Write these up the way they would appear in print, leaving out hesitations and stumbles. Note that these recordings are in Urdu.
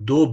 2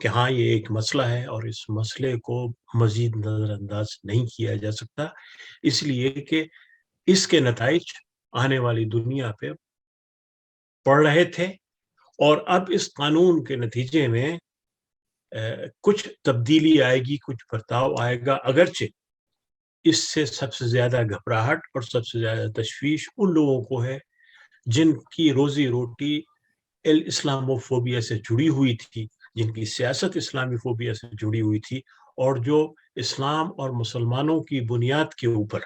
کہ ہاں یہ ایک مسئلہ ہے اور اس مسئلے کو مزید نظر انداز نہیں کیا جا سکتا، اس لیے کہ اس کے نتائج آنے والی دنیا پہ پڑ رہے تھے، اور اب اس قانون کے نتیجے میں کچھ تبدیلی آئے گی، کچھ برتاؤ آئے گا، اگرچہ اس سے سب سے زیادہ گھبراہٹ اور سب سے زیادہ تشویش ان لوگوں کو ہے جن کی روزی روٹی اسلامو فوبیا سے جڑی ہوئی تھی، جن کی سیاست اسلامی فوبیا سے جڑی ہوئی تھی، اور جو اسلام اور مسلمانوں کی بنیاد کے اوپر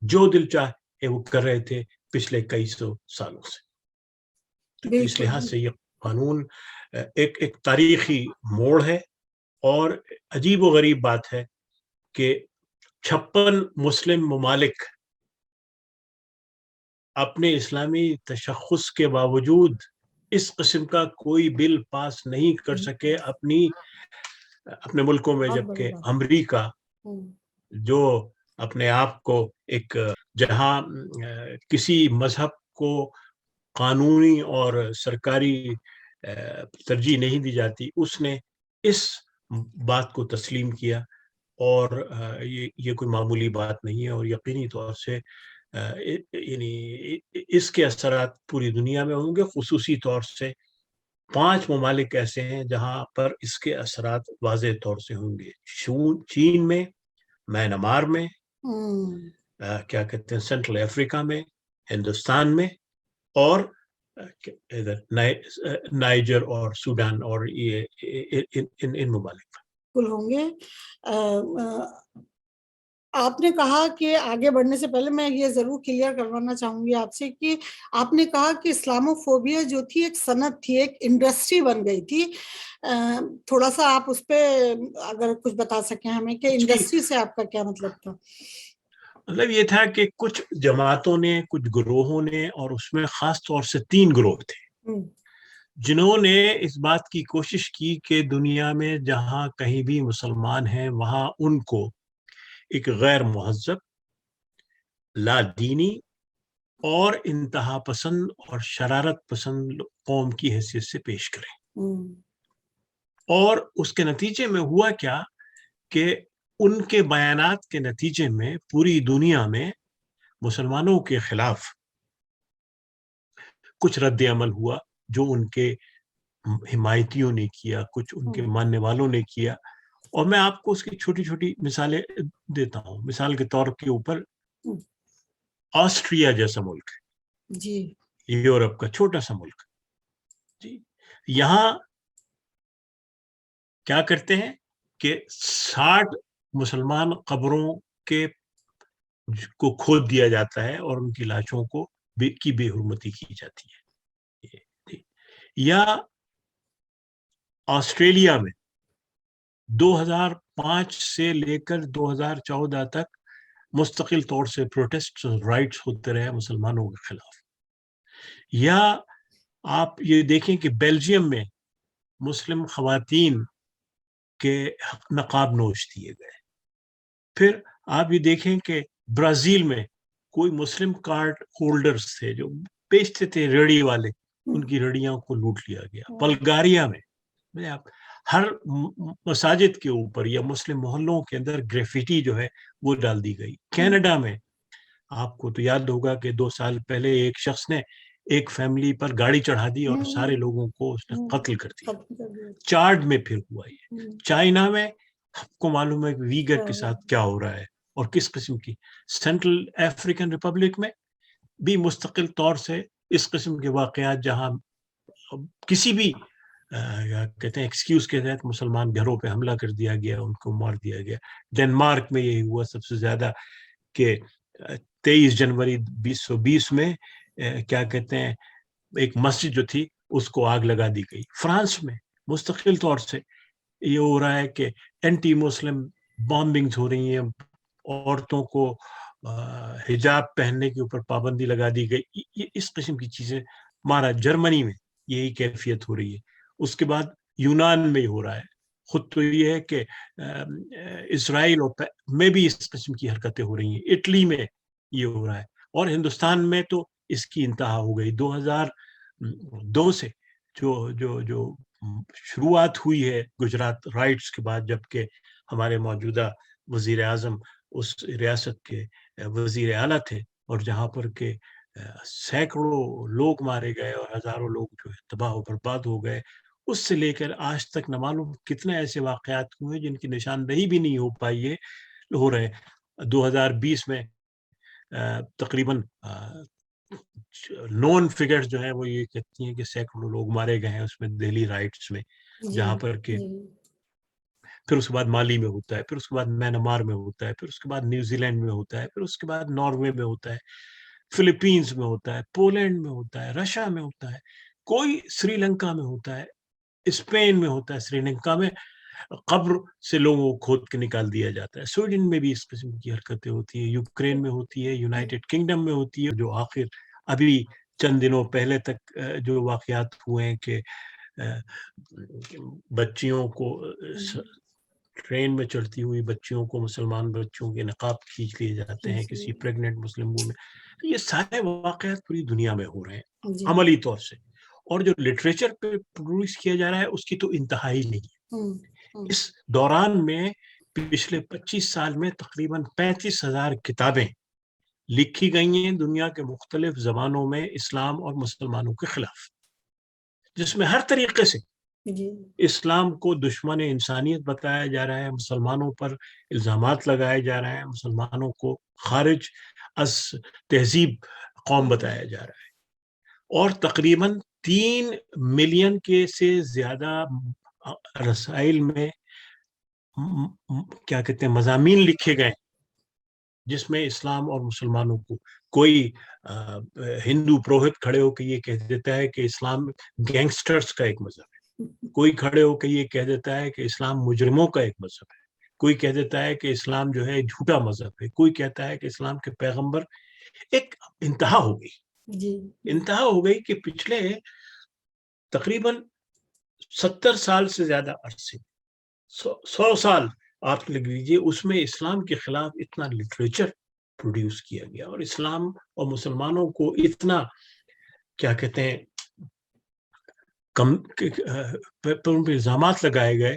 جو دل چاہے وہ کر رہے تھے پچھلے کئی سو سالوں سے۔ تو اس لحاظ سے یہ قانون ایک تاریخی موڑ ہے، اور عجیب و غریب بات ہے کہ 56 مسلم ممالک اپنے اسلامی تشخص کے باوجود اس قسم کا کوئی بل پاس نہیں کر سکے اپنے ملکوں میں، جبکہ امریکہ جو اپنے آپ کو ایک جہاں کسی مذہب کو قانونی اور سرکاری ترجیح نہیں دی جاتی، اس نے اس بات کو تسلیم کیا، اور یہ کوئی معمولی بات نہیں ہے، اور یقینی طور سے یعنی اس کے اثرات پوری دنیا میں ہوں گے۔ خصوصی طور سے 5 ممالک ایسے ہیں جہاں پر اس کے اثرات واضح طور سے ہوں گے: چین میں، میانمار میں، کیا کہتے ہیں سینٹرل افریقہ میں، ہندوستان میں، اور ادھر نائجر اور سوڈان، اور یہ ان ممالک میں ہوں گے۔ آپ نے کہا کہ آگے بڑھنے سے پہلے میں یہ ضرور کلیئر کروانا چاہوں گی آپ سے کہ آپ نے کہا کہ اسلامو فوبیا جو تھی ایک صنعت تھی، ایک انڈسٹری بن گئی تھی۔ تھوڑا سا آپ اس پہ اگر کچھ بتا سکیں ہمیں کہ انڈسٹری سے آپ کا کیا مطلب تھا؟ مطلب یہ تھا کہ کچھ جماعتوں نے، کچھ گروہوں نے، اور اس میں خاص طور سے 3 گروہ تھے جنہوں نے اس بات کی کوشش کی کہ دنیا میں جہاں کہیں بھی مسلمان ہیں وہاں ان کو ایک غیر مہذب، لا دینی اور انتہا پسند اور شرارت پسند قوم کی حیثیت سے پیش کریں۔ اور اس کے نتیجے میں ہوا کیا کہ ان کے بیانات کے نتیجے میں پوری دنیا میں مسلمانوں کے خلاف کچھ رد عمل ہوا، جو ان کے حمایتیوں نے کیا، کچھ ان کے ماننے والوں نے کیا، اور میں آپ کو اس کی چھوٹی چھوٹی مثالیں دیتا ہوں۔ مثال کے طور کے اوپر آسٹریا جیسا ملک جی، یورپ کا چھوٹا سا ملک، جی، یہاں کیا کرتے ہیں کہ 60 مسلمان قبروں کو کھود دیا جاتا ہے اور ان کی لاشوں کو کی بے حرمتی کی جاتی ہے۔ یا آسٹریلیا میں 2005 سے لے کر 2014 تک مستقل طور سے پروٹیسٹ رائٹس ہوتے رہے مسلمانوں کے خلاف۔ یا آپ یہ دیکھیں کہ بیلجیم میں مسلم خواتین کے نقاب نوش دیے گئے۔ پھر آپ یہ دیکھیں کہ برازیل میں کوئی مسلم کارڈ ہولڈرز تھے جو بیچتے تھے، ریڑھی والے، ان کی ریڑھیاں کو لوٹ لیا گیا۔ بلغاریہ میں ہر مساجد کے اوپر یا مسلم محلوں کے اندر گریفٹی جو ہے وہ ڈال دی گئی۔ کینیڈا میں آپ کو تو یاد ہوگا کہ 2 سال پہلے ایک شخص نے ایک فیملی پر گاڑی چڑھا دی اور سارے لوگوں کو اس نے قتل کر دیا۔ چاڈ میں پھر ہوا یہ۔ چائنا میں آپ کو معلوم ہے ویگر کے ساتھ کیا ہو رہا ہے اور کس قسم کی۔ سینٹرل افریقن ریپبلک میں بھی مستقل طور سے اس قسم کے واقعات، جہاں کسی بھی کہتے ہیں ایکسکیوز کے تحت مسلمان گھروں پہ حملہ کر دیا گیا، ان کو مار دیا گیا۔ ڈنمارک میں یہی ہوا سب سے زیادہ کہ 23 جنوری 2020 میں کیا کہتے ہیں ایک مسجد جو تھی اس کو آگ لگا دی گئی۔ فرانس میں مستقل طور سے یہ ہو رہا ہے کہ اینٹی مسلم بامبنگز ہو رہی ہیں، عورتوں کو حجاب پہننے کے اوپر پابندی لگا دی گئی۔ یہ اس قسم کی چیزیں ہمارا جرمنی میں یہی کیفیت ہو رہی ہے۔ اس کے بعد یونان میں ہو رہا ہے۔ خود تو یہ ہے کہ اسرائیل میں بھی اس قسم کی حرکتیں ہو رہی ہیں، اٹلی میں یہ ہو رہا ہے، اور ہندوستان میں تو اس کی انتہا ہو گئی۔ 2002 سے جو شروعات ہوئی ہے گجرات رائٹس کے بعد، جبکہ ہمارے موجودہ وزیر اعظم اس ریاست کے وزیر اعلیٰ تھے، اور جہاں پر کہ سینکڑوں لوگ مارے گئے اور ہزاروں لوگ جو ہے تباہ و برباد ہو گئے، اس سے لے کر آج تک نہ معلوم کتنے ایسے واقعات ہوئے جن کی نشاندہی بھی نہیں ہو رہے. 2020 میں تقریباً نون فگرز جو ہیں وہ یہ کہتی ہیں کہ سینکڑوں لوگ مارے گئے ہیں اس میں دہلی رائٹس میں، جہاں پر کہ پھر اس کے بعد مالی میں ہوتا ہے، پھر اس کے بعد میانمار میں ہوتا ہے، پھر اس کے بعد نیوزی لینڈ میں ہوتا ہے، پھر اس کے بعد ناروے میں ہوتا ہے، فلپینز میں ہوتا ہے، پولینڈ میں ہوتا ہے، رشیا میں ہوتا ہے، کوئی سری لنکا میں ہوتا ہے، اسپین میں ہوتا ہے، سری لنکا میں قبر سے لوگوں کو کھود کے نکال دیا جاتا ہے، سویڈن میں بھی اس قسم کی حرکتیں ہوتی ہیں، یوکرین میں ہوتی ہے، یونائٹڈ کنگڈم میں ہوتی ہے، جو آخر ابھی چند دنوں پہلے تک جو واقعات ہوئے ہیں کہ بچیوں کو ٹرین میں چڑھتی ہوئی بچیوں کو، مسلمان بچیوں کے نقاب کھینچ لیے جاتے ہیں کسی پریگننٹ مسلم وومن. یہ سارے واقعات پوری دنیا میں ہو رہے ہیں عملی طور سے، اور جو لٹریچر پہ پروڈیوس کیا جا رہا ہے اس کی تو انتہا ہی نہیں ہے. اس دوران میں پچھلے 25 سال میں تقریباً 35,000 کتابیں لکھی گئی ہیں دنیا کے مختلف زبانوں میں اسلام اور مسلمانوں کے خلاف، جس میں ہر طریقے سے اسلام کو دشمن انسانیت بتایا جا رہا ہے، مسلمانوں پر الزامات لگائے جا رہے ہیں، مسلمانوں کو خارج از تہذیب قوم بتایا جا رہا ہے، اور تقریباً 3 ملین کے سے زیادہ رسائل میں کیا کہتے ہیں مضامین لکھے گئے جس میں اسلام اور مسلمانوں کو، کوئی ہندو پروہت کھڑے ہو کے یہ کہہ دیتا ہے کہ اسلام گینگسٹرز کا ایک مذہب ہے، کوئی کھڑے ہو کے یہ کہہ دیتا ہے کہ اسلام مجرموں کا ایک مذہب ہے، کوئی کہہ دیتا ہے کہ اسلام جو ہے جھوٹا مذہب ہے، کوئی کہتا ہے کہ اسلام کے پیغمبر. ایک انتہا ہو گئی، انتہا ہو گئی کہ پچھلے تقریباً 70 سال سے زیادہ عرصے، 100 سال آپ لگ لیجیے، اس میں اسلام کے خلاف اتنا لٹریچر پروڈیوس کیا گیا اور اسلام اور مسلمانوں کو اتنا کیا کہتے ہیں الزامات لگائے گئے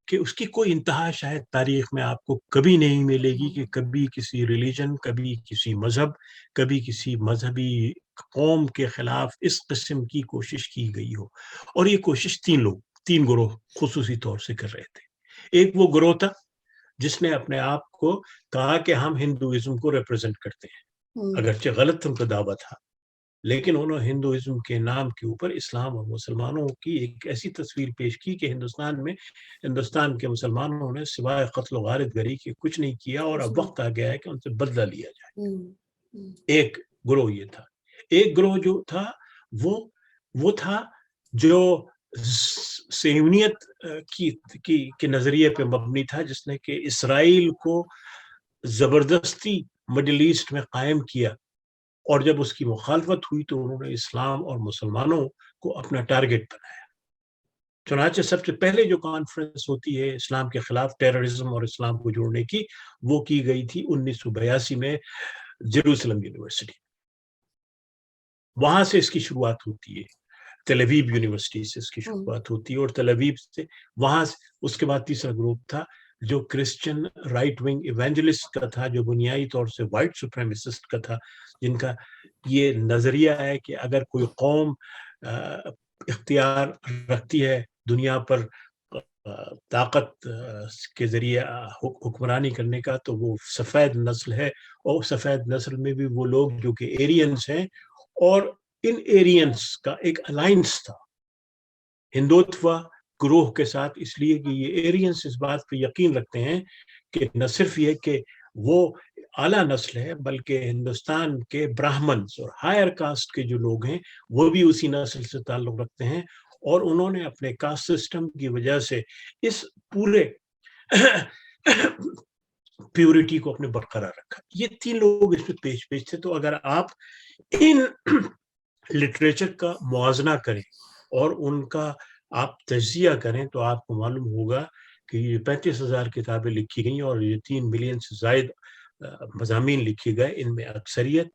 کہ اس کی کوئی انتہا شاید تاریخ میں آپ کو کبھی نہیں ملے گی کہ کبھی کسی ریلیجن، کبھی کسی مذہب، کبھی کسی مذہبی قوم کے خلاف اس قسم کی کوشش کی گئی ہو. اور یہ کوشش 3 گروہ خصوصی طور سے کر رہے تھے. ایک وہ گروہ تھا جس نے اپنے آپ کو کہا کہ ہم ہندوازم کو ریپرزینٹ کرتے ہیں، اگرچہ غلط ان کا دعویٰ تھا، لیکن انہوں نے ہندوازم کے نام کے اوپر اسلام اور مسلمانوں کی ایک ایسی تصویر پیش کی کہ ہندوستان کے مسلمانوں نے سوائے قتل و غارت گری کے کچھ نہیں کیا، اور اب وقت آ گیا ہے کہ ان سے بدلہ لیا جائے. ایک گروہ یہ تھا. ایک گروہ جو تھا وہ تھا جو صہیونیت کی نظریے پہ مبنی تھا، جس نے کہ اسرائیل کو زبردستی مڈل ایسٹ میں قائم کیا، اور جب اس کی مخالفت ہوئی تو انہوں نے اسلام اور مسلمانوں کو اپنا ٹارگٹ بنایا. چنانچہ سب سے پہلے جو کانفرنس ہوتی ہے اسلام کے خلاف ٹیررزم اور اسلام کو جوڑنے کی، وہ کی گئی تھی 1982 میں جیروسلم یونیورسٹی. وہاں سے اس کی شروعات ہوتی ہے، تل ابیب یونیورسٹی سے اس کی شروعات ہوتی ہے، اور تل ابیب سے وہاں اس کے بعد تیسرا گروپ تھا جو کرسچن رائٹ ونگ ایونجلسٹ کا تھا، جو بنیادی طور سے وائٹ سپریمیسسٹ کا تھا، جن کا یہ نظریہ ہے کہ اگر کوئی قوم اختیار رکھتی ہے دنیا پر طاقت کے ذریعے حکمرانی کرنے کا، تو وہ سفید نسل ہے، اور سفید نسل میں بھی وہ لوگ جو کہ ایرینز ہیں، اور ان ایرینز کا ایک الائنس تھا ہندوتوا گروہ کے ساتھ، اس لیے کہ یہ ایرینز اس بات پہ یقین رکھتے ہیں کہ نہ صرف یہ کہ وہ اعلیٰ نسل ہے، بلکہ ہندوستان کے براہمنز اور ہائر کاسٹ کے جو لوگ ہیں وہ بھی اسی نسل سے تعلق رکھتے ہیں، اور انہوں نے اپنے کاسٹ سسٹم کی وجہ سے اس پورے پیورٹی کو اپنے برقرار رکھا. یہ 3 لوگ اس میں پیش تھے. تو اگر آپ ان لٹریچر کا موازنہ کریں اور ان کا آپ تجزیہ کریں تو آپ کو معلوم ہوگا کہ یہ 35,000 کتابیں لکھی گئیں اور یہ 3 ملین سے زائد مضامین لکھے گئے. ان میں اکثریت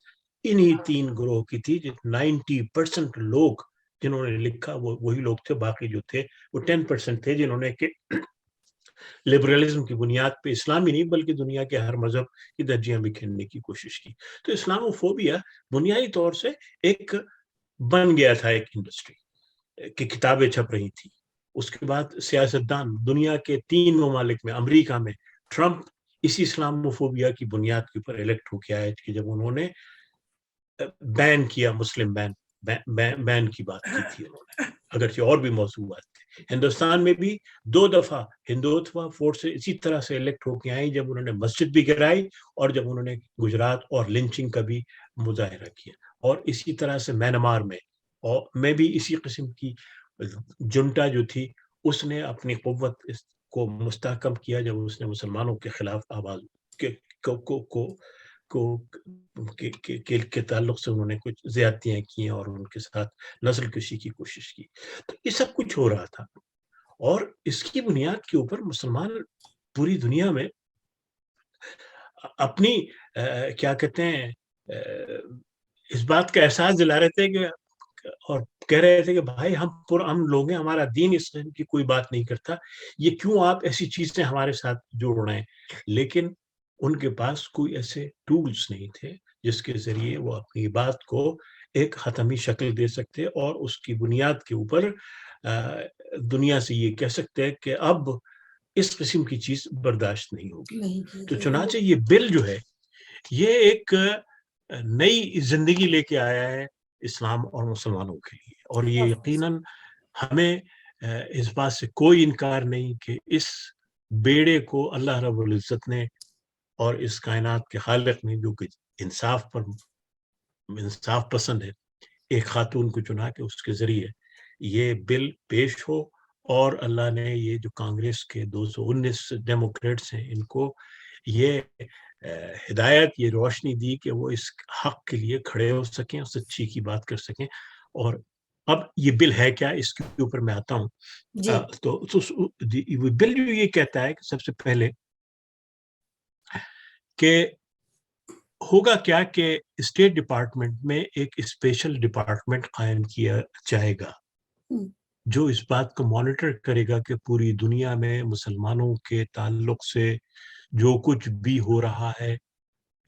انہی 3 گروہ کی تھی. 90% لوگ جنہوں نے لکھا وہ وہی لوگ تھے، باقی جو تھے وہ 10% تھے جنہوں نے کہ لبرلزم کی بنیاد پہ اسلامی نہیں بلکہ دنیا کے ہر مذہب کی درجیاں بکھیرنے کی کوشش کی. تو اسلاموفوبیا بنیادی طور سے ایک بن گیا تھا، ایک انڈسٹری کی کتابیں چھپ رہی تھی. اس کے بعد سیاستدان دنیا کے 3 ممالک میں، امریکہ میں ٹرمپ اسی اسلاموفوبیا کی بنیاد کے اوپر الیکٹ ہو کے آئے کہ جب انہوں نے بین کیا، مسلم بین کی بات کی تھی انہوں نے، اگرچہ اور بھی موضوعات تھے. ہندوستان میں بھی 2 دفعہ ہندوتوا فورس اسی طرح سے الیکٹ ہو کے آئی، جب انہوں نے مسجد بھی گرائی اور جب انہوں نے گجرات اور لنچنگ کا بھی مظاہرہ کیا. اور اسی طرح سے میانمار میں بھی اسی قسم کی جنٹا جو تھی اس نے اپنی قوت کو مستحکم کیا جب اس نے مسلمانوں کے خلاف آواز کے تعلق سے انہوں نے کچھ زیادتیاں کی اور ان کے ساتھ نسل کشی کی کوشش کی. تو یہ سب کچھ ہو رہا تھا اور اس کی بنیاد کے اوپر مسلمان پوری دنیا میں اپنی کیا کہتے ہیں اس بات کا احساس دلا رہے تھے کہ اور کہہ رہے تھے کہ بھائی ہم لوگ ہیں، ہمارا دین اس کی کوئی بات نہیں کرتا، یہ کیوں آپ ایسی چیزیں ہمارے ساتھ جوڑ رہے ہیں. لیکن ان کے پاس کوئی ایسے ٹولز نہیں تھے جس کے ذریعے وہ اپنی بات کو ایک حتمی شکل دے سکتے اور اس کی بنیاد کے اوپر دنیا سے یہ کہہ سکتے ہیں کہ اب اس قسم کی چیز برداشت نہیں ہوگی. تو چنانچہ یہ بل جو ہے یہ ایک نئی زندگی لے کے آیا ہے اسلام اور مسلمانوں کے لیے، اور یہ یقیناً ہمیں اس بات سے کوئی انکار نہیں کہ اس بیڑے کو اللہ رب العزت نے اور اس کائنات کے خالق نے، جو کہ انصاف پسند ہے، ایک خاتون کو چنا کے اس کے ذریعے یہ بل پیش ہو. اور اللہ نے یہ جو کانگریس کے 219 ڈیموکریٹس ہیں ان کو یہ ہدایت، یہ روشنی دی کہ وہ اس حق کے لیے کھڑے ہو سکیں اور سچی کی بات کر سکیں. اور اب یہ بل ہے کیا، اس کے اوپر میں آتا ہوں. تو بل جو یہ کہتا ہے کہ سب سے پہلے کہ ہوگا کیا کہ اسٹیٹ ڈپارٹمنٹ میں ایک اسپیشل ڈپارٹمنٹ قائم کیا جائے گا جو اس بات کو مانیٹر کرے گا کہ پوری دنیا میں مسلمانوں کے تعلق سے جو کچھ بھی ہو رہا ہے،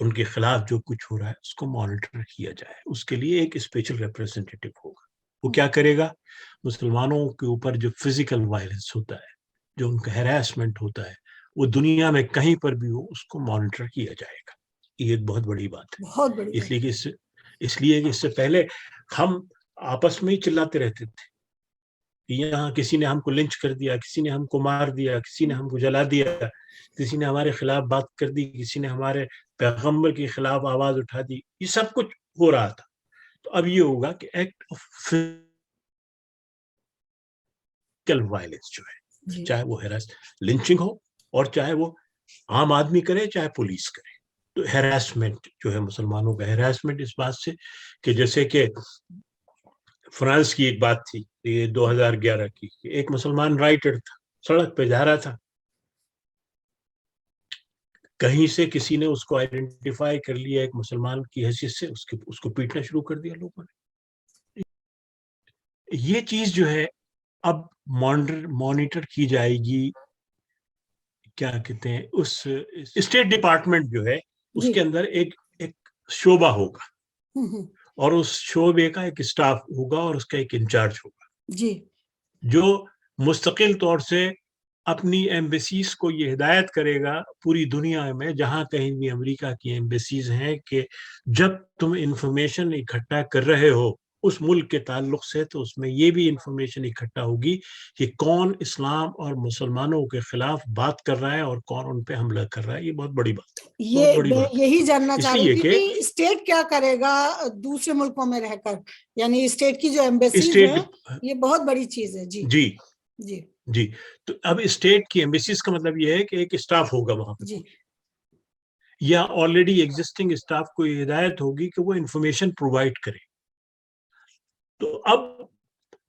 ان کے خلاف جو کچھ ہو رہا ہے اس کو مانیٹر کیا جائے. اس کے لیے ایک اسپیشل ریپریزنٹیٹو ہوگا. وہ کیا کرے گا؟ مسلمانوں کے اوپر جو فزیکل وائلنس ہوتا ہے، جو ان کا ہیراسمنٹ ہوتا ہے، وہ دنیا میں کہیں پر بھی ہو اس کو مانیٹر کیا جائے گا. یہ ایک بہت بڑی بات ہے. اس لیے کہ اس سے پہلے ہم آپس میں ہی چلاتے رہتے تھے، یہاں کسی نے ہم کو لنچ کر دیا، کسی نے ہم کو مار دیا، کسی نے ہم کو جلا دیا، کسی نے ہمارے خلاف بات کر دی، کسی نے ہمارے پیغمبر کے خلاف آواز اٹھا دی. یہ سب کچھ ہو رہا تھا. تو اب یہ ہوگا کہ ایکٹ آف فزیکل وائلنس جو ہے، چاہے وہ لنچنگ ہو اور چاہے وہ عام آدمی کرے چاہے پولیس کرے. تو ہیراسمنٹ جو ہے، مسلمانوں کا ہیراسمنٹ اس بات سے کہ جیسے کہ فرانس کی ایک بات تھی، یہ 2011 کی، ایک مسلمان رائٹر تھا، سڑک پہ جا رہا تھا، کہیں سے کسی نے اس کو آئیڈینٹیفائی کر لیا ایک مسلمان کی حیثیت سے، اس کو پیٹنا شروع کر دیا لوگوں نے. یہ چیز جو ہے اب مانیٹر کی جائے گی، کیا کہتے ہیں، اس اسٹیٹ ڈپارٹمنٹ جو ہے اس کے اندر ایک شعبہ ہوگا اور اس شعبے کا ایک اسٹاف ہوگا اور اس کا ایک انچارج ہوگا جو مستقل طور سے اپنی ایمبیسیز کو یہ ہدایت کرے گا پوری دنیا میں، جہاں کہیں بھی امریکہ کی ایمبیسیز ہیں، کہ جب تم انفارمیشن اکٹھا کر رہے ہو اس ملک کے تعلق سے تو اس میں یہ بھی انفارمیشن اکٹھا ہوگی کہ کون اسلام اور مسلمانوں کے خلاف بات کر رہا ہے اور کون ان پہ حملہ کر رہا ہے. یہ بہت بڑی بات ہے. یہی جاننا چاہ رہی تھی کہ اسٹیٹ کیا کرے گا دوسرے ملکوں میں رہ کر، یعنی اسٹیٹ کی جو ایمبیسیز ہیں، یہ بہت بڑی چیز ہے. جی تو اب اسٹیٹ کی ایمبیسیز کا مطلب یہ ہے کہ ایک اسٹاف ہوگا وہاں پہ، یا آلریڈی ایگزسٹنگ اسٹاف کو یہ ہدایت ہوگی کہ وہ انفارمیشن پرووائڈ کرے. تو اب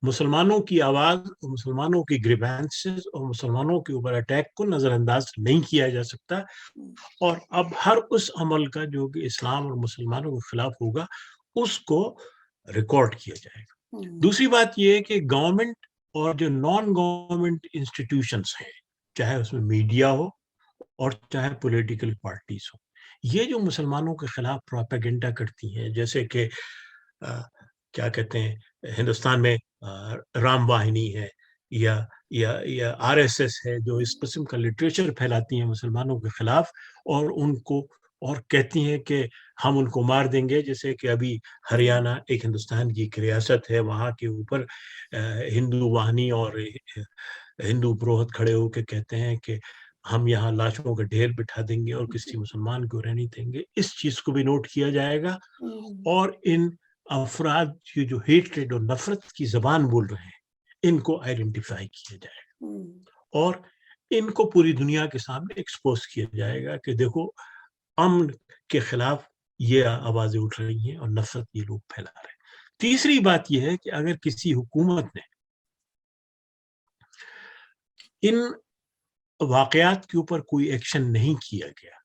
مسلمانوں کی آواز، مسلمانوں کی گریوانسز اور مسلمانوں کے اوپر اٹیک کو نظر انداز نہیں کیا جا سکتا، اور اب ہر اس عمل کا جو کہ اسلام اور مسلمانوں کے خلاف ہوگا اس کو ریکارڈ کیا جائے گا. دوسری بات یہ ہے کہ گورنمنٹ اور جو نان گورنمنٹ انسٹیٹیوشنس ہیں، چاہے اس میں میڈیا ہو اور چاہے پولیٹیکل پارٹیز ہو، یہ جو مسلمانوں کے خلاف پروپیگنڈا کرتی ہیں، جیسے کہ کیا کہتے ہیں ہندوستان میں رام واہنی ہے یا آر ایس ایس ہے، جو اس قسم کا لٹریچر پھیلاتی ہیں مسلمانوں کے خلاف، اور ان کو اور کہتی ہیں کہ ہم ان کو مار دیں گے. جیسے کہ ابھی ہریانہ ایک ہندوستان کی ایک ریاست ہے، وہاں کے اوپر ہندو واہنی اور ہندو پروہت کھڑے ہو کے کہتے ہیں کہ ہم یہاں لاشوں کا ڈھیر بٹھا دیں گے اور کسی مسلمان کو رہنے دیں گے. اس چیز کو بھی نوٹ کیا جائے گا، اور ان افراد کی جو ہیٹریڈ اور نفرت کی زبان بول رہے ہیں ان کو آئیڈینٹیفائی کیا جائے گا، اور ان کو پوری دنیا کے سامنے ایکسپوز کیا جائے گا کہ دیکھو امن کے خلاف یہ آوازیں اٹھ رہی ہیں اور نفرت یہ لوگ پھیلا رہے ہیں. تیسری بات یہ ہے کہ اگر کسی حکومت نے ان واقعات کے اوپر کوئی ایکشن نہیں کیا گیا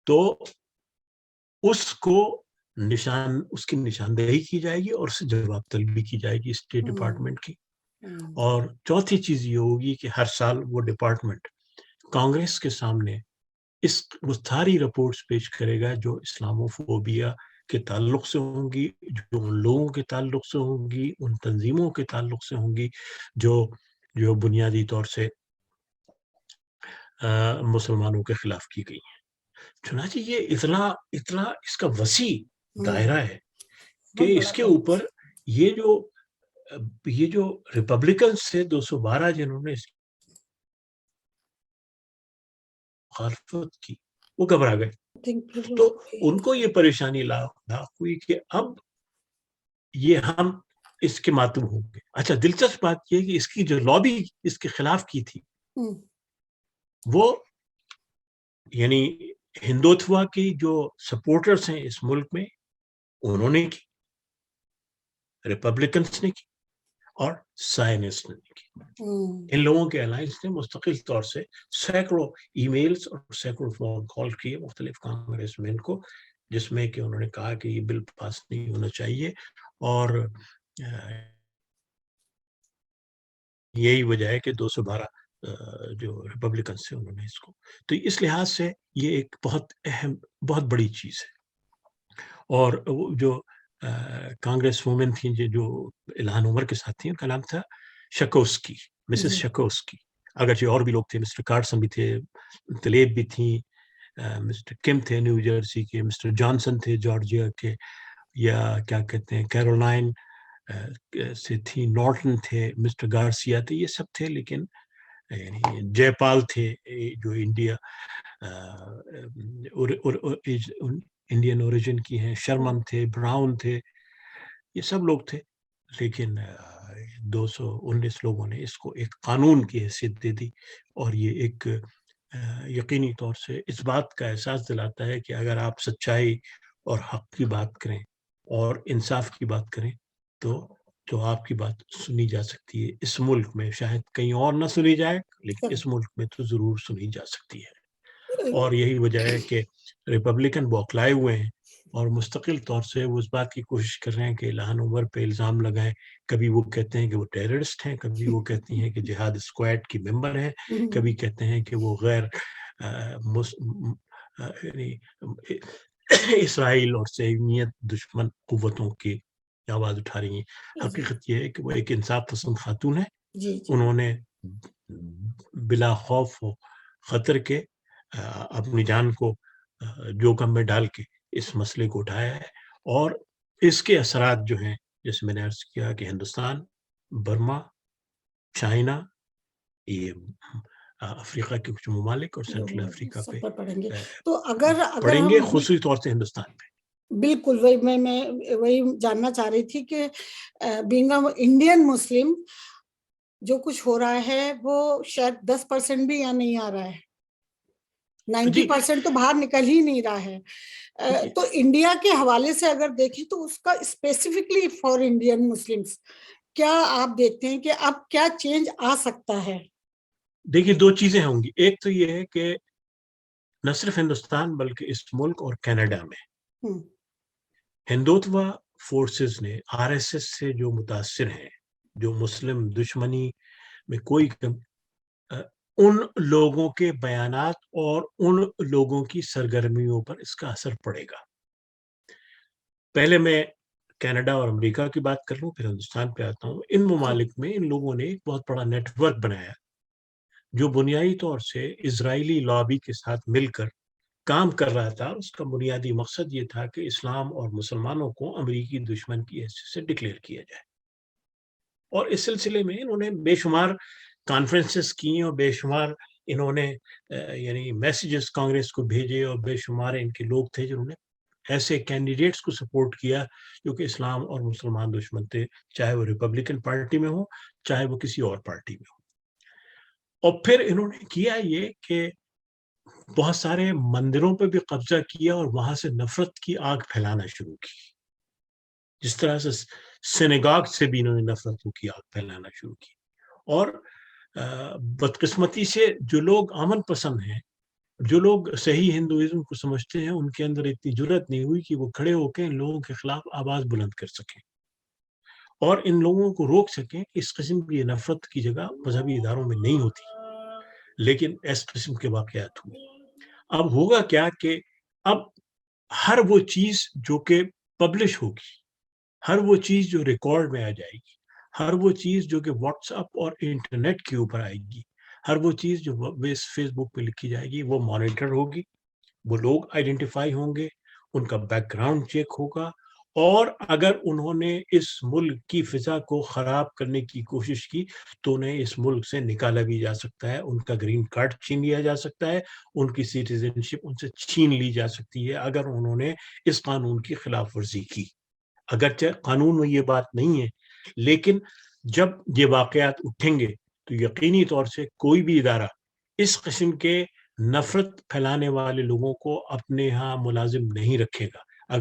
تو اس کی نشاندہی کی جائے گی اور اس سے جواب طلبی کی جائے گی اسٹیٹ ڈپارٹمنٹ کی. اور چوتھی چیز یہ ہوگی کہ ہر سال وہ ڈپارٹمنٹ کانگریس کے سامنے وہ ساری رپورٹس پیش کرے گا جو اسلاموفوبیا کے تعلق سے ہوں گی، جو ان لوگوں کے تعلق سے ہوں گی، ان تنظیموں کے تعلق سے ہوں گی جو بنیادی طور سے مسلمانوں کے خلاف کی گئی ہیں. چنانچہ یہ اتنا اس کا وسیع دائرہ ہے کہ اس کے اوپر یہ جو ریپبلکنز تھے 212 جنہوں نے مخالفت کی، وہ گھبرا گئے. تو ان کو یہ پریشانی لاحق ہوئی کہ اب یہ ہم اس کے ماتم ہوں گے. اچھا، دلچسپ بات یہ کہ اس کی جو لابی اس کے خلاف کی تھی وہ یعنی ہندوتوا کی جو سپورٹرز ہیں اس ملک میں انہوں نے کی، ریپبلکنز نے کی اور سائنسٹ نے کی. ان لوگوں کے الائنس نے مستقل طور سے سینکڑوں ای میلز اور سینکڑوں فون کال کیے مختلف کانگریس مین کو، جس میں کہ انہوں نے کہا کہ یہ بل پاس نہیں ہونا چاہیے، اور یہی وجہ ہے کہ 212 جو ریپبلکنز تھے انہوں نے اس کو. تو اس لحاظ سے یہ ایک بہت اہم بہت بڑی چیز ہے. اور جو کانگریس وومن تھیں جو الہان عمر کے ساتھ تھیں، ان کا نام تھا شکوسکی، مسز شکوسکی. اگرچہ اور بھی لوگ تھے، مسٹر کارسن بھی تھے، طلیب بھی تھیں، مسٹر کم تھے نیو جرسی کے، مسٹر جانسن تھے جارجیا کے، یا کیا کہتے ہیں کیرولائن سے تھی، نارٹن تھے، مسٹر گارسیا تھے، یہ سب تھے. لیکن جے پال تھے جو انڈین اوریجن کی ہیں، شرمن تھے، براؤن تھے، یہ سب لوگ تھے. لیکن 219 لوگوں نے اس کو ایک قانون کی حیثیت دے دی، اور یہ ایک یقینی طور سے اس بات کا احساس دلاتا ہے کہ اگر آپ سچائی اور حق کی بات کریں اور انصاف کی بات کریں تو آپ کی بات سنی جا سکتی ہے. اس ملک میں شاید کہیں اور نہ سنی جائے، لیکن اس ملک میں تو ضرور سنی جا سکتی ہے. اور یہی وجہ ہے کہ ریپبلکن بوکھلائے ہوئے ہیں اور مستقل طور سے وہ اس بات کی کوشش کر رہے ہیں کہ الہان عمر پہ الزام لگائیں. کبھی وہ کہتے ہیں کہ وہ ٹیررسٹ ہیں، کبھی وہ کہتی ہیں کہ جہاد اسکواڈ کی ممبر ہیں، کبھی کہتے ہیں کہ وہ غیر اسرائیل اور صہیونیت دشمن قوتوں کی آواز اٹھا رہی ہیں. حقیقت یہ ہے کہ وہ ایک انصاف پسند خاتون ہے. انہوں نے بلا خوف و خطر کے اپنی جان کو جوخم میں ڈال کے اس مسئلے کو اٹھایا ہے، اور اس کے اثرات جو ہیں جیسے میں نے عرض کیا کہ ہندوستان، برما، چائنا، یہ افریقہ کے کچھ ممالک اور سینٹرل افریقہ پہ پڑیں گے. تو اگر پڑیں گے، خصوصی طور سے ہندوستان پہ. بالکل میں وہی جاننا چاہ رہی تھی کہ بینگ انڈین مسلم جو کچھ ہو رہا ہے وہ شاید 10% بھی یہاں نہیں آ رہا ہے، 90% تو باہر نکل ہی نہیں رہا ہے. تو انڈیا کے حوالے سے اگر دیکھیں تو اس کا اسپیسیفکلی فار انڈین مسلمز کیا آپ دیکھتے ہیں کہ اب کیا چینج آ سکتا ہے؟ دیکھیے، دو چیزیں ہوں گی. ایک تو یہ ہے کہ نہ صرف ہندوستان بلکہ اس ملک اور کینیڈا میں ہندوتوا فورسز نے RSS سے جو متاثر ہیں, جو مسلم دشمنی میں کوئی ان لوگوں کے بیانات اور ان لوگوں کی سرگرمیوں پر اس کا اثر پڑے گا. پہلے میں کینیڈا اور امریکہ کی بات کر لوں, پھر ہندوستان پہ آتا ہوں. ان ممالک میں ان لوگوں نے ایک بہت بڑا نیٹ ورک بنایا جو بنیادی طور سے اسرائیلی لابی کے ساتھ مل کر کام کر رہا تھا. اس کا بنیادی مقصد یہ تھا کہ اسلام اور مسلمانوں کو امریکی دشمن کی حیثیت سے ڈکلیئر کیا جائے. اور اس سلسلے میں انہوں نے بے شمار کانفرنسز کی اور بے شمار انہوں نے یعنی میسیجز کانگریس کو بھیجے, اور بے شمار ان کے لوگ تھے جنہوں نے ایسے کینڈیڈیٹس کو سپورٹ کیا جو کہ اسلام اور مسلمان دشمن تھے, چاہے وہ ریپبلکن پارٹی میں ہو چاہے وہ کسی اور پارٹی میں ہو. اور پھر انہوں نے کیا یہ کہ بہت سارے مندروں پہ بھی قبضہ کیا اور وہاں سے نفرت کی آگ پھیلانا شروع کی. جس طرح سے سینیگاگ سے بھی انہوں نے نفرتوں کی آگ پھیلانا شروع کی. اور بدقسمتی سے جو لوگ امن پسند ہیں, جو لوگ صحیح ہندوازم کو سمجھتے ہیں, ان کے اندر اتنی جرأت نہیں ہوئی کہ وہ کھڑے ہو کے ان لوگوں کے خلاف آواز بلند کر سکیں اور ان لوگوں کو روک سکیں کہ اس قسم کی نفرت کی جگہ مذہبی اداروں میں نہیں ہوتی. لیکن اس قسم کے واقعات ہوئے. اب ہوگا کیا کہ اب ہر وہ چیز جو کہ پبلش ہوگی, ہر وہ چیز جو ریکارڈ میں آ جائے گی, ہر وہ چیز جو کہ واٹس ایپ اور انٹرنیٹ کے اوپر آئے گی, ہر وہ چیز جو فیس بک پہ لکھی جائے گی, وہ مانیٹر ہوگی. وہ لوگ آئیڈینٹیفائی ہوں گے, ان کا بیک گراؤنڈ چیک ہوگا, اور اگر انہوں نے اس ملک کی فضا کو خراب کرنے کی کوشش کی تو انہیں اس ملک سے نکالا بھی جا سکتا ہے, ان کا گرین کارڈ چھین لیا جا سکتا ہے, ان کی سٹیزن شپ ان سے چھین لی جا سکتی ہے اگر انہوں نے اس قانون کی خلاف ورزی کی. اگرچہ قانون میں یہ بات نہیں ہے, لیکن جب یہ واقعات اٹھیں گے تو یقینی طور سے کوئی بھی ادارہ اس قسم کے نفرت پھیلانے والے لوگوں کو اپنے ہاں ملازم نہیں رکھے گا,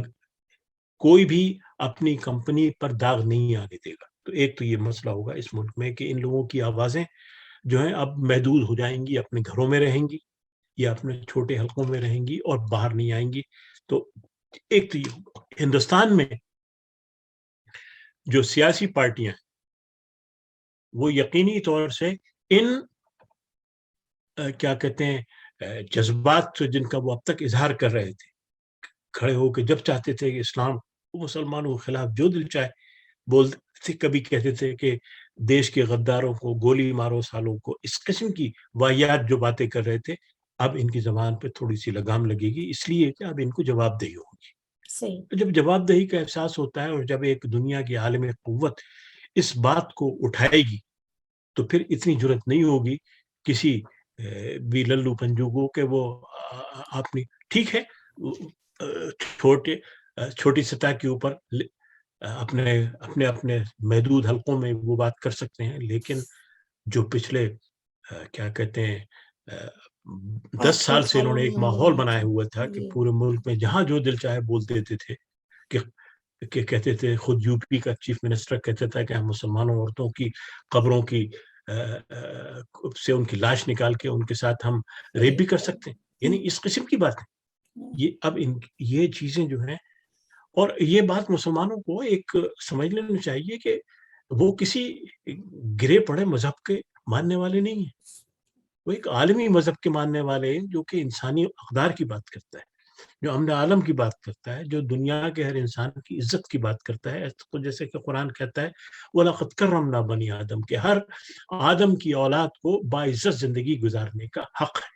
کوئی بھی اپنی کمپنی پر داغ نہیں آنے دے گا. تو ایک تو یہ مسئلہ ہوگا اس ملک میں کہ ان لوگوں کی آوازیں جو ہیں اب محدود ہو جائیں گی, اپنے گھروں میں رہیں گی یا اپنے چھوٹے حلقوں میں رہیں گی اور باہر نہیں آئیں گی. تو ایک تو یہ ہوگا. ہندوستان میں جو سیاسی پارٹیاں ہیں وہ یقینی طور سے ان کیا کہتے ہیں جذبات جن کا وہ اب تک اظہار کر رہے تھے, کھڑے ہو کے جب چاہتے تھے کہ اسلام مسلمانوں کے خلاف جو دل چاہے بولتے تھے, کبھی کہتے تھے کہ دیش کے غداروں کو گولی مارو سالوں کو, اس قسم کی واحیات جو باتیں کر رہے تھے, اب ان کی زبان پہ تھوڑی سی لگام لگے گی, اس لیے کہ اب ان کو جواب دہی ہوگی. تو جب جواب دہی کا احساس ہوتا ہے اور جب ایک دنیا کی عالم قوت اس بات کو اٹھائے گی تو پھر اتنی جرأت نہیں ہوگی کسی بھی للو پنجو کہ وہ اپنی ٹھیک ہے چھوٹی سطح کے اوپر اپنے اپنے اپنے محدود حلقوں میں وہ بات کر سکتے ہیں, لیکن جو پچھلے کیا کہتے ہیں 10 سال سے انہوں نے ایک ماحول بنایا ہوا تھا کہ پورے ملک میں جہاں جو دل چاہے بول دیتے تھے کہ کہتے تھے, خود یو پی کا چیف منسٹر کہتا تھا کہ ہم مسلمانوں عورتوں کی قبروں کی سے ان کی لاش نکال کے ان کے ساتھ ہم ریپ بھی کر سکتے ہیں. یعنی اس قسم کی بات ہے یہ. اب یہ چیزیں جو ہیں, اور یہ بات مسلمانوں کو ایک سمجھ لینا چاہیے کہ وہ کسی گرے پڑے مذہب کے ماننے والے نہیں ہیں, وہ ایک عالمی مذہب کے ماننے والے ہیں جو کہ انسانی اقدار کی بات کرتا ہے, جو امن عالم کی بات کرتا ہے, جو دنیا کے ہر انسان کی عزت کی بات کرتا ہے. تو جیسے کہ قرآن کہتا ہے وَلَقَدْ كَرَّمْنَا بَنِي آدم, کہ ہر آدم کی اولاد کو باعزت زندگی گزارنے کا حق ہے.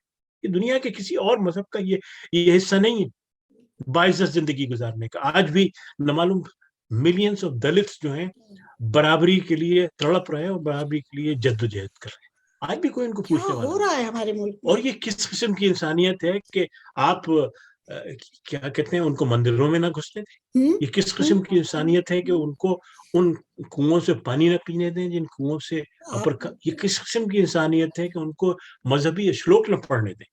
یہ دنیا کے کسی اور مذہب کا یہ حصہ نہیں ہے باعزت زندگی گزارنے کا. آج بھی نہ معلوم ملینز آف دلتس جو ہیں برابری کے لیے تڑپ رہے ہیں اور برابری کے لیے جدوجہد کر رہے ہیں. آج بھی کوئی ان کو پوچھنے والا ہو رہا ہے ہمارے ملک میں. اور یہ کس قسم کی انسانیت ہے کہ آپ کیا کہتے ہیں ان کو مندروں میں نہ گھسنے دیں؟ یہ کس قسم کی انسانیت ہے کہ ان کو ان کنوؤں سے پانی نہ پینے دیں جن کنوؤں سے یہ کس قسم کی انسانیت ہے کہ ان کو مذہبی شلوک نہ پڑھنے دیں,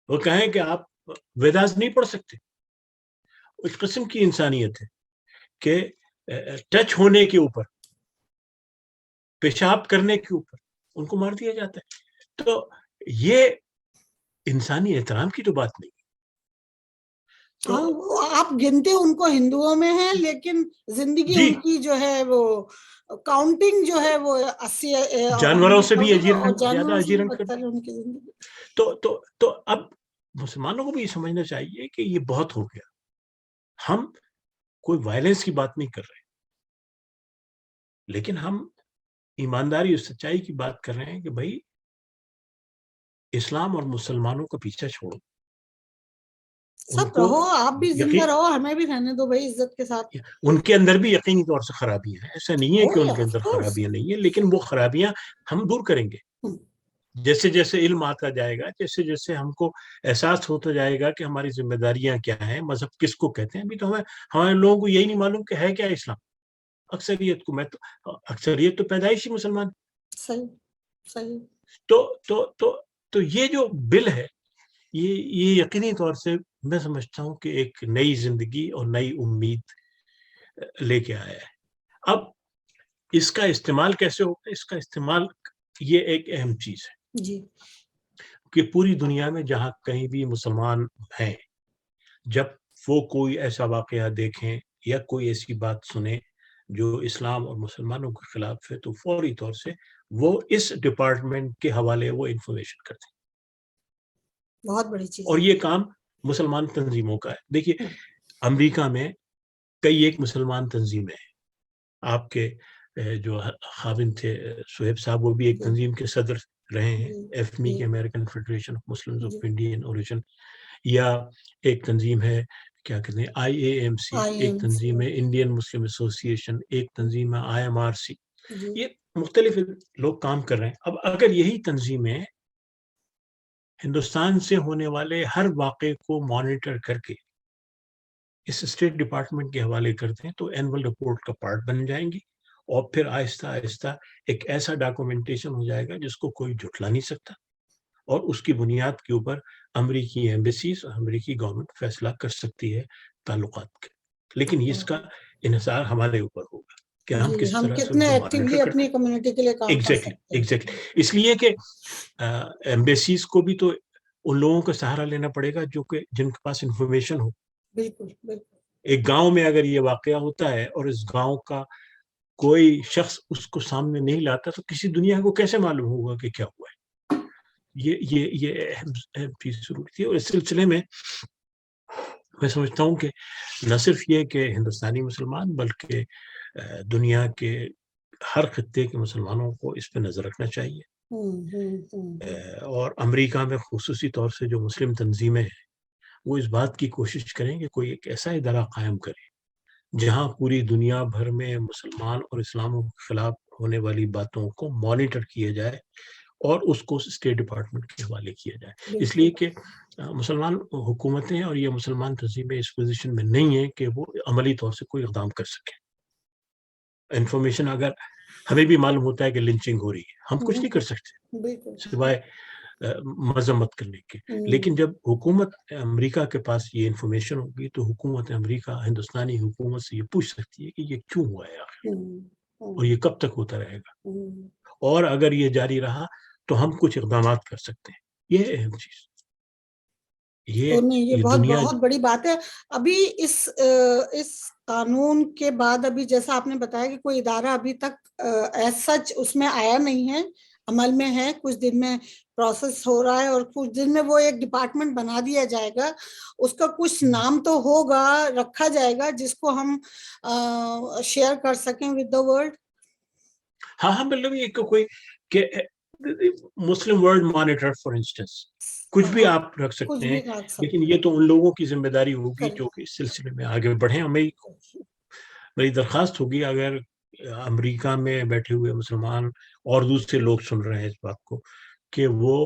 وہ کہیں کہ آپ ویداس نہیں پڑھ سکتے. اس قسم کی انسانیت ہے کہ ٹچ ہونے کے اوپر, پیشاب کرنے کے اوپر ان کو مار دیا جاتا ہے. تو یہ انسانی احترام کی تو بات نہیں. آپ گنتے ان کو ہندوؤں میں ہیں، لیکن زندگی ان کی جو ہے وہ کاؤنٹنگ جو ہے وہ 80 جانوروں سے بھی زیادہ اجیرن بدتر ان کی زندگی. تو اب مسلمانوں کو بھی یہ سمجھنا چاہیے کہ یہ بہت ہو گیا. ہم کوئی وائلنس کی بات نہیں کر رہے، لیکن ہم ایمانداری اور سچائی کی بات کر رہے ہیں کہ بھائی اسلام اور مسلمانوں کا پیچھا چھوڑو، سب رہو، آپ بھی زندہ رہو، ہمیں بھی رہنے دو بھائی عزت کے ساتھ. ان کے اندر بھی یقینی طور سے خرابیاں ہیں، ایسا نہیں ہے کہ ان کے اندر خرابیاں نہیں ہیں، لیکن وہ خرابیاں ہم دور کریں گے. جیسے جیسے علم آتا جائے گا، جیسے جیسے ہم کو احساس ہوتا جائے گا کہ ہماری ذمہ داریاں کیا ہیں، مذہب کس کو کہتے ہیں. ابھی تو ہمارے لوگوں کو یہی نہیں معلوم کہ ہے کیا اسلام. اکثریت کو اکثریت تو پیدائشی مسلمان. صحیح. تو یہ جو بل ہے، یہ یقینی طور سے میں سمجھتا ہوں کہ ایک نئی زندگی اور نئی امید لے کے آیا ہے. اب اس کا استعمال کیسے ہوگا؟ اس کا استعمال یہ ایک اہم چیز ہے جی، کہ پوری دنیا میں جہاں کہیں بھی مسلمان ہیں، جب وہ کوئی ایسا واقعہ دیکھیں یا کوئی ایسی بات سنیں جو اسلام اور مسلمانوں کے خلاف ہے، تو فوری طور سے وہ اس ڈپارٹمنٹ کے حوالے وہ انفارمیشن کرتے ہیں. بہت بڑی چیز. اور یہ کام مسلمان تنظیموں کا ہے. دیکھیے امریکہ میں کئی ایک مسلمان تنظیمیں ہیں. آپ کے جو خاوند تھے سہیب صاحب، وہ بھی ایک تنظیم کے صدر رہے ہیں، ایفمی کے American federation of Muslims of Indian origin. یا ایک تنظیم ہے کیا کہتے ہیں IAMC، ایک تنظیم ہے انڈین مسلم ایسوسی ایشن، ایک تنظیم ہے IMRC. یہ مختلف لوگ کام کر رہے ہیں. اب اگر یہی تنظیمیں ہندوستان سے ہونے والے ہر واقعے کو مانیٹر کر کے اس اسٹیٹ ڈپارٹمنٹ کے حوالے کرتے ہیں تو اینول رپورٹ کا پارٹ بن جائیں گی، اور پھر آہستہ آہستہ ایک ایسا ڈاکومنٹیشن ہو جائے گا جس کو کوئی جھٹلا نہیں سکتا، اور اس کی بنیاد کے اوپر امریکی ایمبیسیز اور امریکی گورنمنٹ فیصلہ کر سکتی ہے تعلقات کے. لیکن اس کا انحصار ہمارے اوپر ہوگا کہ ہم کس طرح سے کتنے ایکٹیولی اپنی کمیونٹی کے لیے کام کر سکتے ہیں. ایگزیکٹلی. اس لیے کہ ایمبیسیز کو بھی تو ان لوگوں کا سہارا لینا پڑے گا جو کہ جن کے پاس انفارمیشن ہو. بالکل. ایک گاؤں میں اگر یہ واقعہ ہوتا ہے اور اس گاؤں کا کوئی شخص اس کو سامنے نہیں لاتا تو کسی دنیا کو کیسے معلوم ہوگا کہ کیا ہوا ہے. یہ اہم چیز ضروری تھی. اور اس سلسلے میں میں سمجھتا ہوں کہ نہ صرف یہ کہ ہندوستانی مسلمان بلکہ دنیا کے ہر خطے کے مسلمانوں کو اس پہ نظر رکھنا چاہیے. اور امریکہ میں خصوصی طور سے جو مسلم تنظیمیں ہیں وہ اس بات کی کوشش کریں کہ کوئی ایک ایسا ادارہ قائم کرے جہاں پوری دنیا بھر میں مسلمان اور اسلاموں کے خلاف ہونے والی باتوں کو مانیٹر کیا جائے اور اس کو اسٹیٹ ڈپارٹمنٹ کے حوالے کیا جائے. اس لیے کہ مسلمان حکومتیں اور یہ مسلمان تنظیمیں اس پوزیشن میں نہیں ہیں کہ وہ عملی طور سے کوئی اقدام کر سکیں. انفارمیشن اگر ہمیں بھی معلوم ہوتا ہے کہ لنچنگ ہو رہی ہے، ہم کچھ نہیں کر سکتے سوائے مذمت کرنے کے. لیکن جب حکومت امریکہ کے پاس یہ انفارمیشن ہوگی تو حکومت امریکہ ہندوستانی حکومت سے یہ پوچھ سکتی ہے کہ یہ کیوں ہوا ہے آخر، اور یہ کب تک ہوتا رہے گا، اور اگر یہ جاری رہا تو ہم کچھ اقدامات کر سکتے ہیں. یہ اہم چیز یہ بہت بڑی بات ہے. ابھی اس قانون کے بعد ابھی جیسا آپ نے بتایا کہ کوئی ادارہ ابھی تک ایز سچ اس میں آیا نہیں ہے، عمل میں ہے، کچھ دن میں پروسیس ہو رہا ہے، اور کچھ دن میں وہ ایک ڈپارٹمنٹ بنا دیا جائے گا. اس کا کچھ نام تو ہوگا، رکھا جائے گا جس کو ہم شیئر کر سکیں ود دا ورلڈ. ہاں مطلب یہ کوئی کہ Muslim world monitor for instance کچھ بھی آپ رکھ سکتے ہیں، لیکن یہ تو ان لوگوں کی ذمہ داری ہوگی جو کہ اس سلسلے میں آگے بڑھیں. میری درخواست ہوگی اگر امریکہ میں بیٹھے ہوئے مسلمان اور دوسرے لوگ سن رہے ہیں اس بات کو، کہ وہ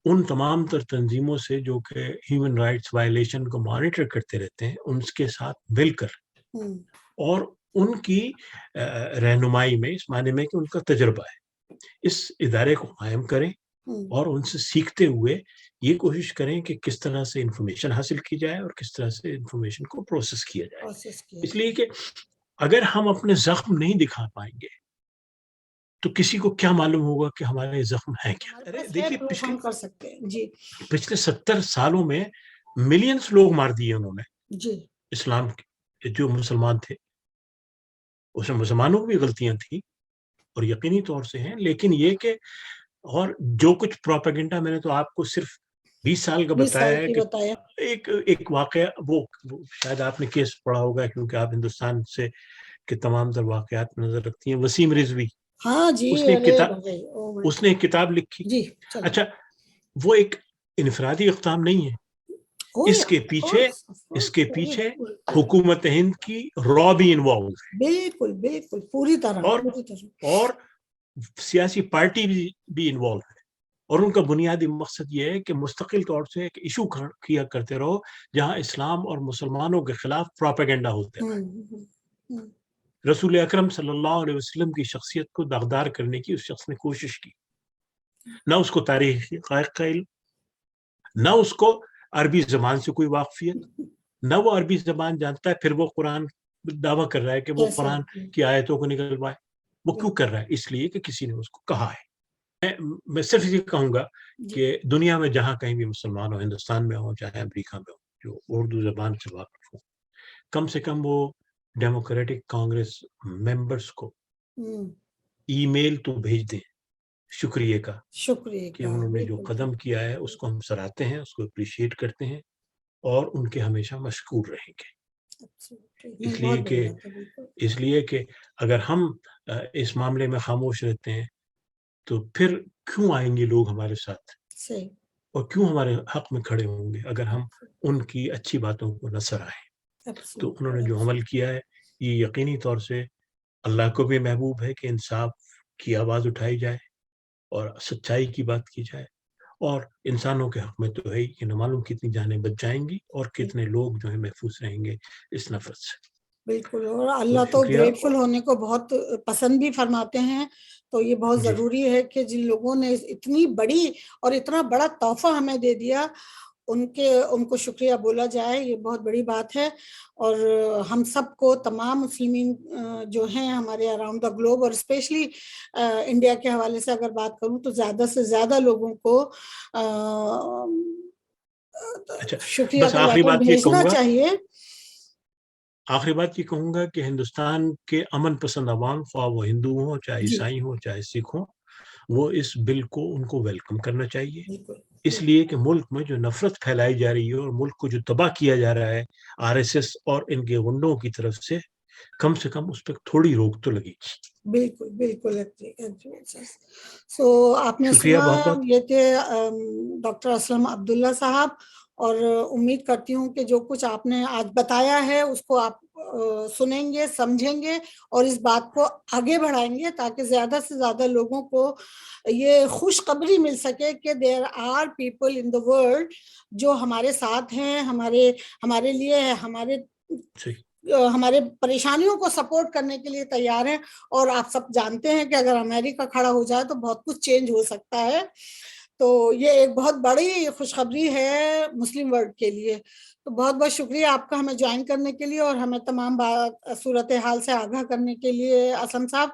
ان تمام تر تنظیموں سے جو کہ ہیومن رائٹس وائلیشن کو مانیٹر کرتے رہتے ہیں ان کے ساتھ مل کر اور ان کی رہنمائی میں، اس معنی میں کہ ان کا تجربہ ہے، اس ادارے کو قائم کریں اور ان سے سیکھتے ہوئے یہ کوشش کریں کہ کس طرح سے انفارمیشن حاصل کی جائے اور کس طرح سے انفارمیشن کو پروسیس کیا جائے. اس لیے کہ اگر ہم اپنے زخم نہیں دکھا پائیں گے تو کسی کو کیا معلوم ہوگا کہ ہمارے زخم ہیں کیا. دیکھیے پچھلے 70 سالوں میں ملینز لوگ مار دیے انہوں نے، جی اسلام کے جو مسلمان تھے، اس میں مسلمانوں کی بھی غلطیاں تھیں اور یقینی طور سے ہیں، لیکن یہ کہ اور جو کچھ پروپیگنڈا میں نے تو آپ کو صرف 20 سال کا 20 بتایا سال ہے کی کہ بتایا. ایک واقعہ وہ شاید آپ نے کیس پڑھا ہوگا کیونکہ آپ ہندوستان سے کے تمام تر واقعات میں نظر رکھتی ہیں. وسیم رضوی، ہاں جی. اس نے ایک ارے کتاب بھائی، او مائی اس نے ایک کتاب لکھی. جی چلیں. اچھا، وہ ایک انفرادی اقدام نہیں ہے. او اس یا کے پیچھے حکومت ہند کی را بھی انوالو ہے، بالکل بالکل پوری طرح اور پوری طرح. اور سیاسی پارٹی بھی انوالو ہے، اور ان کا بنیادی مقصد یہ ہے کہ مستقل طور سے ایک ایشو کیا کرتے رہو جہاں اسلام اور مسلمانوں کے خلاف پروپیگنڈا ہوتے رہے. رسول اکرم صلی اللہ علیہ وسلم کی شخصیت کو داغدار کرنے کی اس شخص نے کوشش کی. نہ اس کو تاریخی حقائق کا علم، نہ اس کو عربی زبان سے کوئی واقفیت، نہ وہ عربی زبان جانتا ہے، پھر وہ قرآن دعویٰ کر رہا ہے کہ وہ قرآن کی آیتوں کو نکلوائے. وہ کیوں کر رہا ہے؟ اس لیے کہ کسی نے اس کو کہا ہے. میں صرف یہ کہوں گا کہ دنیا میں جہاں کہیں بھی مسلمان ہو، ہندوستان میں ہو چاہے امریکہ میں ہو، جو اردو زبان سے واقف ہو، کم سے کم وہ ڈیموکریٹک کانگریس ممبرس کو ای میل تو بھیج دیں شکریہ کا، کہ انہوں نے جو قدم کیا ہے اس کو ہم سراہتے ہیں، اس کو اپریشیٹ کرتے ہیں اور ان کے ہمیشہ مشکور رہیں گے. اس لیے کہ اگر ہم اس معاملے میں خاموش رہتے ہیں تو پھر کیوں آئیں گے لوگ ہمارے ساتھ اور کیوں ہمارے حق میں کھڑے ہوں گے اگر ہم ان کی اچھی باتوں کو نہ سراہیں. تو انہوں نے جو عمل کیا ہے یہ یقینی طور سے اللہ کو بھی محبوب ہے کہ انصاف کی آواز اٹھائی جائے اور سچائی کی بات کی جائے، اور انسانوں کے حق میں تو ہے کہ نہ معلوم کتنی جانیں بچ جائیں گی اور کتنے لوگ جو ہے محفوظ رہیں گے اس نفرت سے. بالکل. اور اللہ تو گریٹفل ہونے کو بہت پسند بھی فرماتے ہیں. تو یہ بہت ضروری ہے کہ جن لوگوں نے اتنی بڑی اور اتنا بڑا تحفہ ہمیں دے دیا ان کو شکریہ بولا جائے. یہ بہت بڑی بات ہے. اور ہم سب کو، تمام مسلمین جو ہیں ہمارے اراؤنڈ دا گلوب، اور اسپیشلی انڈیا کے حوالے سے اگر بات کروں تو زیادہ سے زیادہ لوگوں کو شکریہ کا لیٹر بھیجنا چاہیے. آخری بات یہ کہوں گا کہ ہندوستان کے امن پسند عوام، خواہ وہ ہندو ہوں، چاہے عیسائی ہوں، چاہے سکھ ہوں، وہ اس بل کو ان کو ویلکم کرنا چاہیے. اس لیے کہ ملک میں جو نفرت پھیلائی جا رہی ہے اور ملک کو جو تباہ کیا جا رہا ہے RSS اور ان کے غنڈوں کی طرف سے، کم اس پہ تھوڑی روک تو لگے گی. بالکل بالکل. آپ نے شکریہ سنا بہت بہت. یہ تھے ڈاکٹر اسلم عبداللہ صاحب، اور امید کرتی ہوں کہ جو کچھ آپ نے آج بتایا ہے اس کو آپ سنیں گے، سمجھیں گے اور اس بات کو آگے بڑھائیں گے تاکہ زیادہ سے زیادہ لوگوں کو یہ خوشخبری مل سکے کہ there are people in the world جو ہمارے ساتھ ہیں، ہمارے لیے ہمارے پریشانیوں کو سپورٹ کرنے کے لیے تیار ہیں. اور آپ سب جانتے ہیں کہ اگر امریکہ کھڑا ہو جائے تو بہت کچھ چینج ہو سکتا ہے. تو یہ ایک بہت بڑی خوشخبری ہے مسلم ورلڈ کے لیے. تو بہت بہت شکریہ آپ کا ہمیں جوائن کرنے کے لیے اور ہمیں تمام صورتحال سے آگاہ کرنے کے لیے اسلم صاحب.